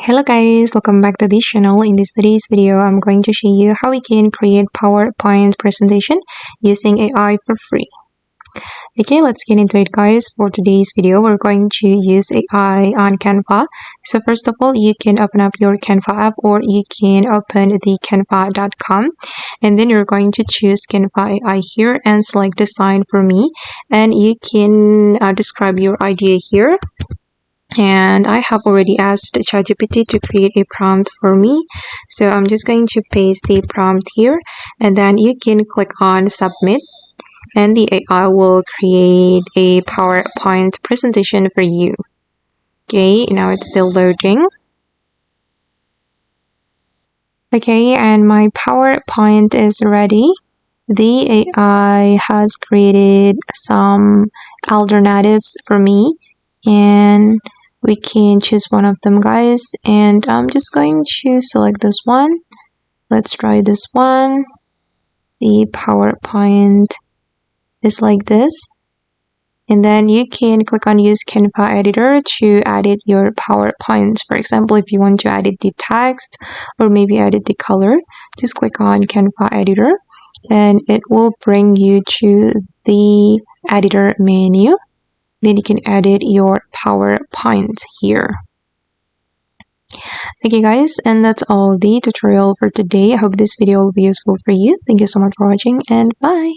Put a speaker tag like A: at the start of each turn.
A: Hello guys, welcome back to this channel. In today's video, I'm going to show you how we can create PowerPoint presentation using AI for free. Okay, let's get into it guys. For today's video, we're going to use AI on Canva. So first of all, you can open up your Canva app or you can open the canva.com and then you're going to choose Canva AI here and select design for me, and you can describe your idea here. And I have already asked ChatGPT to create a prompt for me, so I'm just going to paste the prompt here and then you can click on submit and the AI will create a PowerPoint presentation for you. Okay, now it's still loading. Okay, and my PowerPoint is ready. The AI has created some alternatives for me and we can choose one of them guys, and I'm just going to select this one. Let's try this one. The PowerPoint is like this, and then you can click on use Canva editor to edit your PowerPoint. For example, if you want to edit the text or maybe edit the color, just click on Canva editor and it will bring you to the editor menu. Then you can edit your PowerPoint here. Okay guys, and that's all the tutorial for today. I hope this video will be useful for you. Thank you so much for watching and bye.